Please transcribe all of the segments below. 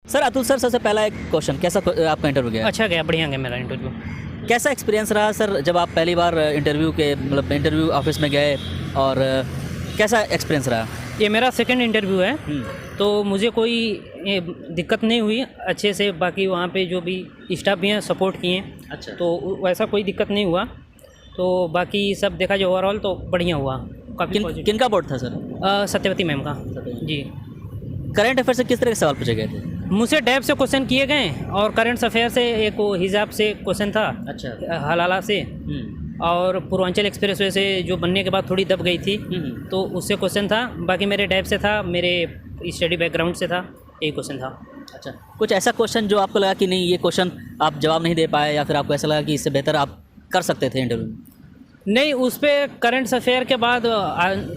Sir Atul sir, सबसे पहला एक क्वेश्चन, कैसा आपका इंटरव्यू गया? अच्छा गया, बढ़िया गया मेरा इंटरव्यू। कैसा एक्सपीरियंस रहा सर जब आप पहली बार इंटरव्यू ऑफिस में गए, और कैसा एक्सपीरियंस रहा? ये मेरा सेकंड इंटरव्यू है, हम्म। तो मुझे कोई दिक्कत नहीं हुई अच्छे से। बाकी वहाँ पे जो भी स्टाफ भी हैं सपोर्ट किए, अच्छा। तो वैसा कोई दिक्कत नहीं हुआ। तो बाकी सब देखा जाए ओवरऑल तो बढ़िया हुआ, काफ़ी किनका बोर्ड था सर? सत्यवती मैम का जी। करंट अफेयर से किस तरह के सवाल पूछे गए थे? मुझसे डैब से क्वेश्चन किए गए, और करंट अफेयर से एक वो हिजाब से क्वेश्चन था, अच्छा। हलाला से, और पूर्वांचल एक्सप्रेसवे से जो बनने के बाद थोड़ी दब गई थी, तो उससे क्वेश्चन था। बाकी मेरे डैब से था, मेरे स्टडी बैकग्राउंड से था, यही क्वेश्चन था। अच्छा, कुछ ऐसा क्वेश्चन जो आपको लगा कि नहीं ये क्वेश्चन आप जवाब नहीं दे पाए, या फिर आपको ऐसा लगा कि इससे बेहतर आप कर सकते थे इंटरव्यू? नहीं, उस पर करंट अफेयर के बाद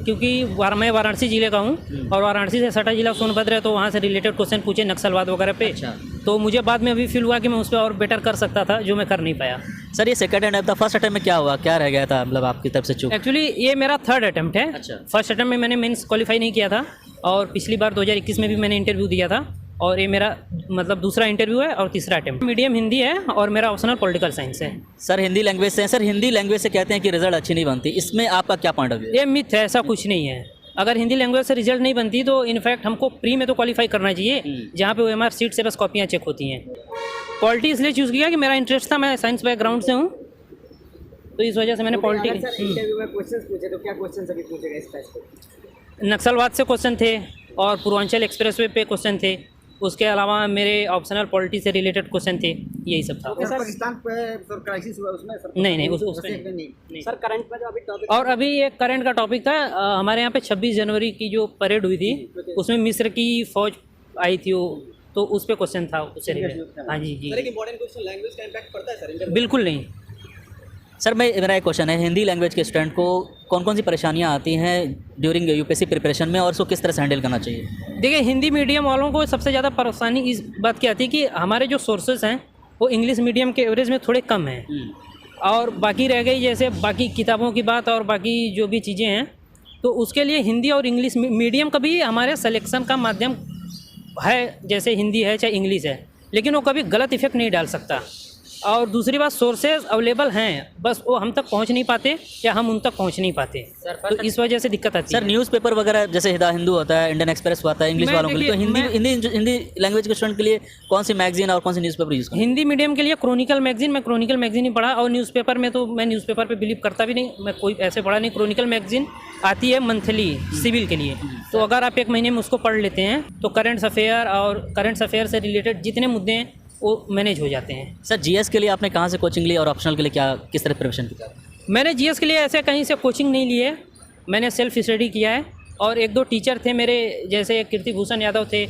क्योंकि मैं वाराणसी जिले का हूँ, और वाराणसी से सटा जिला सोनभद्र है, तो वहाँ से रिलेटेड क्वेश्चन पूछे नक्सलवाद वगैरह पे। अच्छा। तो मुझे बाद में अभी फील हुआ कि मैं उस पर और बेटर कर सकता था, जो मैं कर नहीं पाया। सर ये सेकंड अटैम्प्ट था, फर्स्ट अटैम्प्ट में क्या हुआ, क्या रह गया था, मतलब आपकी तरफ से चूक? एक्चुअली ये मेरा थर्ड अटैम्प्ट है। अच्छा। फर्स्ट अटैम्प्ट में मैंने मेंस क्वालिफाई नहीं किया था, और पिछली बार 2021 में भी मैंने इंटरव्यू दिया था, और ये मेरा मतलब दूसरा इंटरव्यू है और तीसरा अटैम्प्ट। मीडियम हिंदी है, और मेरा ऑप्शनल पॉलिटिकल साइंस है। सर हिंदी लैंग्वेज से, सर हिंदी लैंग्वेज से कहते हैं कि रिजल्ट अच्छी नहीं बनती, इसमें आपका क्या पॉइंट ऑफ व्यू? ये मिथ है, ऐसा कुछ नहीं है। अगर हिंदी लैंग्वेज से रिजल्ट नहीं बनती तो इनफैक्ट हमको प्री में तो क्वालिफाई करना चाहिए, जहाँ पे OMR सीट से बस कॉपियाँ चेक होती हैं। पॉलिटी इसलिए चूज़ किया कि मेरा इंटरेस्ट था, मैं साइंस बैकग्राउंड से हूँ, तो इस वजह से मैंने पॉलिटी। इंटरव्यू में क्वेश्चंस पूछे तो क्या क्वेश्चंस अभी पूछे गए स्पेसिफिक? नक्सलवाद से क्वेश्चन थे, और पूर्वांचल एक्सप्रेसवे पे क्वेश्चन थे। उसके अलावा मेरे ऑप्शनल पॉलिटी से रिलेटेड क्वेश्चन थे, यही सब था। सर पाकिस्तान पे सर क्राइसिस हुआ उसमें सर? नहीं, उसमें नहीं सर, करंट में जो अभी टॉपिक। और अभी एक करंट का टॉपिक था, हमारे यहाँ पे 26 जनवरी की जो परेड हुई थी, उसमें मिस्र की फौज आई थी, तो उस पर क्वेश्चन था उससे रिलेटेड। हाँ जी जी। इंपॉर्टेंट क्वेश्चन, लैंग्वेज का इंपैक्ट पड़ता है सर? बिल्कुल नहीं। सर मेरा एक क्वेश्चन है, हिंदी लैंग्वेज के स्टूडेंट को कौन कौन सी परेशानियां आती हैं ड्यूरिंग UPSC प्रिपरेशन में, और उसको किस तरह से हैंडल करना चाहिए? देखिए, हिंदी मीडियम वालों को सबसे ज़्यादा परेशानी इस बात की आती है कि हमारे जो सोर्सेज हैं वो इंग्लिश मीडियम के एवरेज में थोड़े कम हैं, और बाकी रह गई जैसे बाकी किताबों की बात और बाकी जो भी चीज़ें हैं, तो उसके लिए हिंदी और इंग्लिश मीडियम कभी हमारे सिलेक्शन का माध्यम है, जैसे हिंदी है चाहे इंग्लिश है, लेकिन वो कभी गलत इफेक्ट नहीं डाल सकता। और दूसरी बात, सोर्सेज अवेलेबल हैं, बस वो हम तक पहुंच नहीं पाते, या हम उन तक पहुंच नहीं पाते, तो इस वजह से दिक्कत आती है। सर न्यूज़पेपर वगैरह जैसे हिंदू होता है, इंडियन एक्सप्रेस होता है इंग्लिश वालों के लिए, तो हिंदी लैंग्वेज के स्टूडेंट के लिए कौन सी मैगजीन और कौन सी न्यूज़पेपर यूज़ करें? हिंदी मीडियम के लिए क्रॉनिकल मैगजीन, मैं क्रॉनिकल मैगजीन ही पढ़ा, और न्यूज़पेपर में तो मैं न्यूज़पेपर पे बिलीव करता भी नहीं, मैं कोई ऐसे पढ़ा नहीं। क्रॉनिकल मैगजीन आती है मंथली सिविल के लिए, तो अगर आप एक महीने में उसको पढ़ लेते हैं तो करंट अफेयर से रिलेटेड जितने मुद्दे हैं वो मैनेज हो जाते हैं। सर GS के लिए आपने कहाँ से कोचिंग ली, और ऑप्शनल के लिए किस तरह प्रिपरेशन किया? मैंने GS के लिए ऐसे कहीं से कोचिंग नहीं ली है, मैंने सेल्फ स्टडी किया है, और एक दो टीचर थे मेरे, जैसे कीर्ति भूषण यादव थे,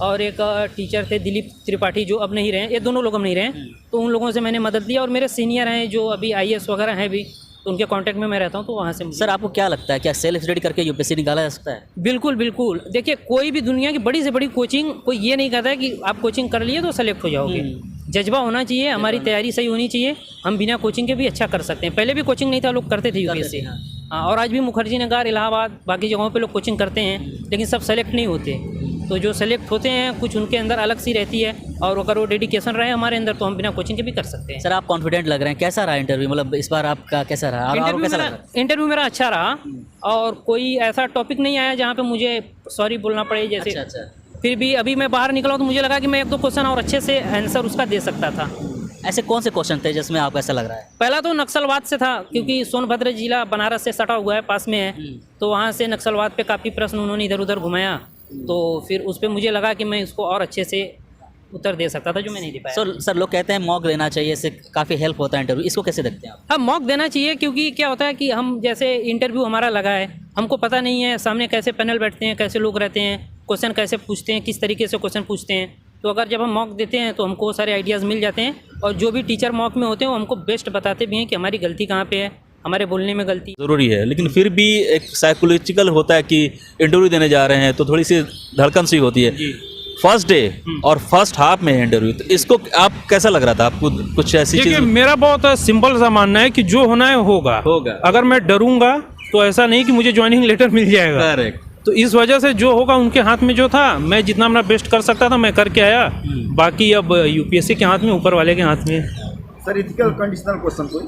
और एक टीचर थे दिलीप त्रिपाठी, जो अब नहीं रहे, ये दोनों लोग अब नहीं रहे, तो उन लोगों से मैंने मदद ली। और मेरे सीनियर हैं जो अभी IAS वगैरह हैं भी, तो उनके कांटेक्ट में मैं रहता हूँ, तो वहाँ से। सर आपको क्या लगता है, क्या सेल्फ स्टडी करके UPSC निकाला जा सकता है? बिल्कुल बिल्कुल। देखिए, कोई भी दुनिया की बड़ी से बड़ी कोचिंग, कोई ये नहीं कहता है कि आप कोचिंग कर लिए तो सेलेक्ट हो जाओगे। जज्बा होना चाहिए, हमारी तैयारी सही होनी चाहिए, हम बिना कोचिंग के भी अच्छा कर सकते हैं। पहले भी कोचिंग नहीं था, लोग करते थे UPSC। हाँ, और आज भी मुखर्जी नगर, इलाहाबाद, बाकी जगहों पे लोग कोचिंग करते हैं, लेकिन सब सेलेक्ट नहीं होते। तो जो सेलेक्ट होते हैं, कुछ उनके अंदर अलग सी रहती है, और अगर वो डेडिकेशन रहे हमारे अंदर, तो हम बिना कोचिंग के भी कर सकते हैं। सर आप कॉन्फिडेंट लग रहे हैं, कैसा रहा इंटरव्यू, मतलब इस बार आपका कैसा रहा? इंटरव्यू मेरा अच्छा रहा, और कोई ऐसा टॉपिक नहीं आया जहाँ पे मुझे सॉरी बोलना पड़े जैसे। अच्छा। फिर भी अभी मैं बाहर निकला तो मुझे लगा कि मैं एक दो क्वेश्चन और अच्छे से आंसर उसका दे सकता था। ऐसे कौन से क्वेश्चन थे जिसमें आपको ऐसा लग रहा है? पहला तो नक्सलवाद से था, क्योंकि सोनभद्र जिला बनारस से सटा हुआ है, पास में है, तो वहाँ से नक्सलवाद पे काफ़ी प्रश्न उन्होंने इधर उधर घुमाया, तो फिर उस पर मुझे लगा कि मैं इसको और अच्छे से उत्तर दे सकता था, जो मैं नहीं दे पाया। सर लोग कहते हैं मॉक देना चाहिए, इससे काफ़ी हेल्प होता है इंटरव्यू, इसको कैसे देखते हैं आप? हाँ, मॉक देना चाहिए, क्योंकि क्या होता है कि हम जैसे इंटरव्यू हमारा लगा है, हमको पता नहीं है सामने कैसे पैनल बैठते हैं, कैसे लोग रहते हैं, क्वेश्चन कैसे पूछते हैं, किस तरीके से क्वेश्चन पूछते हैं, तो अगर जब हम मॉक देते हैं तो हमको सारे आइडियाज़ मिल जाते हैं, और जो भी टीचर मॉक में होते हैं वो हमको बेस्ट बताते भी हैं कि हमारी गलती कहाँ पे है, हमारे बोलने में गलती ज़रूरी है। लेकिन फिर भी एक साइकोलॉजिकल होता है कि इंटरव्यू देने जा रहे हैं तो थोड़ी सी धड़कन सी होती है। फर्स्ट डे और फर्स्ट हाफ में इंटरव्यू, तो इसको आप कैसा लग रहा था आपको? कुछ ऐसी चीज़? देखिए, मेरा बहुत सिंपल सा मानना है कि जो होना है होगा। होगा। अगर मैं डरूंगा तो ऐसा नहीं कि मुझे ज्वाइनिंग लेटर मिल जाएगा। करेक्ट। तो इस वजह से जो होगा उनके हाथ में जो था, मैं जितना अपना बेस्ट कर सकता था मैं करके आया। बाकी अब यूपीएससी के हाथ में, ऊपर वाले के हाथ में। सर इथिकल कंडीशनल क्वेश्चन कोई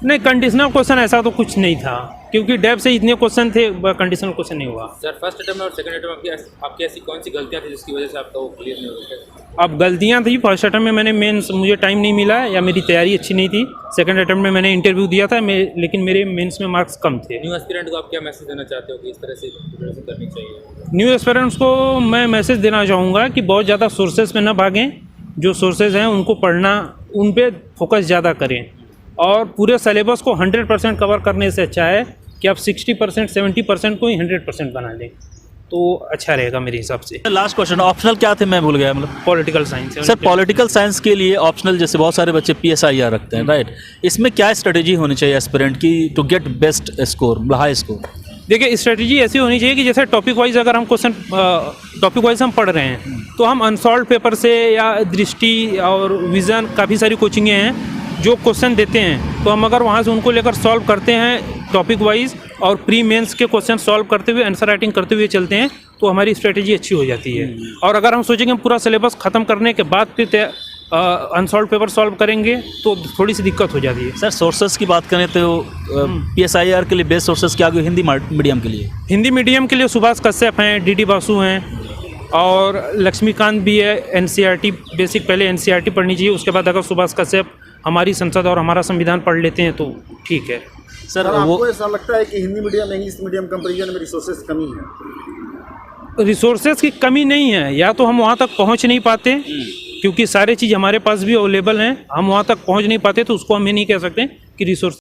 नहीं, कंडीशनल क्वेश्चन ऐसा तो कुछ नहीं था, क्योंकि डेप से इतने क्वेश्चन थे, कंडीशनल क्वेश्चन नहीं हुआ। सर फर्स्ट अटेम्प्ट और सेकंड अटेम्प्ट आपकी ऐसी कौन सी गलतियां थी जिसकी वजह से आपका वो क्लियर नहीं हो सका? अब गलतियां थी, फर्स्ट अटेम्प्ट में मैंने मेंस, मुझे टाइम नहीं मिला या मेरी तैयारी अच्छी नहीं थी। सेकंड अटेम्प्ट में मैंने इंटरव्यू दिया था, लेकिन मेरे मेंस में मार्क्स कम थे। न्यू एस्पिरेंट को आप क्या मैसेज देना चाहते हो कि इस तरह से प्रिपरेशन करनी चाहिए? न्यू एस्पिरेंट्स को मैं मैसेज देना चाहूँगा कि बहुत ज़्यादा सोर्सेज पे ना भागें, जो सोर्सेज हैं उनको पढ़ना, उन पे फोकस ज़्यादा करें, और पूरे सिलेबस को 100% कवर करने से अच्छा है कि आप 60% 70% को ही 100% बना लें, तो अच्छा रहेगा मेरे हिसाब से। लास्ट क्वेश्चन, ऑप्शनल क्या थे, मैं भूल गया मतलब। Political science sir political science के लिए ऑप्शनल, जैसे बहुत सारे बच्चे PSIR रखते हैं, राइट, इसमें क्या स्ट्रेटेजी होनी चाहिए एस्पिरेंट की to get best score, high score? देखिए, स्ट्रेटजी ऐसी होनी चाहिए कि जैसे टॉपिक वाइज अगर हम क्वेश्चन टॉपिक वाइज हम पढ़ रहे हैं, तो हम अनसॉल्व पेपर से या दृष्टि और विज़न, काफ़ी सारी कोचिंगें हैं जो क्वेश्चन देते हैं, तो हम अगर वहाँ से उनको लेकर सॉल्व करते हैं टॉपिक वाइज, और प्री मेंस के क्वेश्चन सॉल्व करते हुए, आंसर राइटिंग करते हुए चलते हैं, तो हमारी स्ट्रेटजी अच्छी हो जाती है। और अगर हम सोचेंगे हम पूरा सिलेबस ख़त्म करने के बाद फिर अनसॉल्व पेपर सॉल्व करेंगे, तो थोड़ी सी दिक्कत हो जाती है। सर सोर्सेज की बात करें तो PSIR के लिए बेस्ट सोर्सेज क्या होगी हिंदी मीडियम के लिए? हिंदी मीडियम के लिए सुभाष कश्यप हैं, DD बासु हैं, और लक्ष्मीकांत भी है। NCERT बेसिक पहले NCERT पढ़नी चाहिए, उसके बाद अगर सुभाष कश्यप, हमारी संसद और हमारा संविधान पढ़ लेते हैं तो ठीक है। सर आपको ऐसा लगता है कि Hindi medium English medium comparison में रिसोर्सेज कमी है? रिसोर्सेज की कमी नहीं है, या तो हम वहाँ तक पहुँच नहीं पाते, क्योंकि सारे चीज़ हमारे पास भी अवेलेबल हैं, हम वहाँ तक पहुँच नहीं पाते, तो उसको हम ये नहीं कह सकते कि रिसोर्स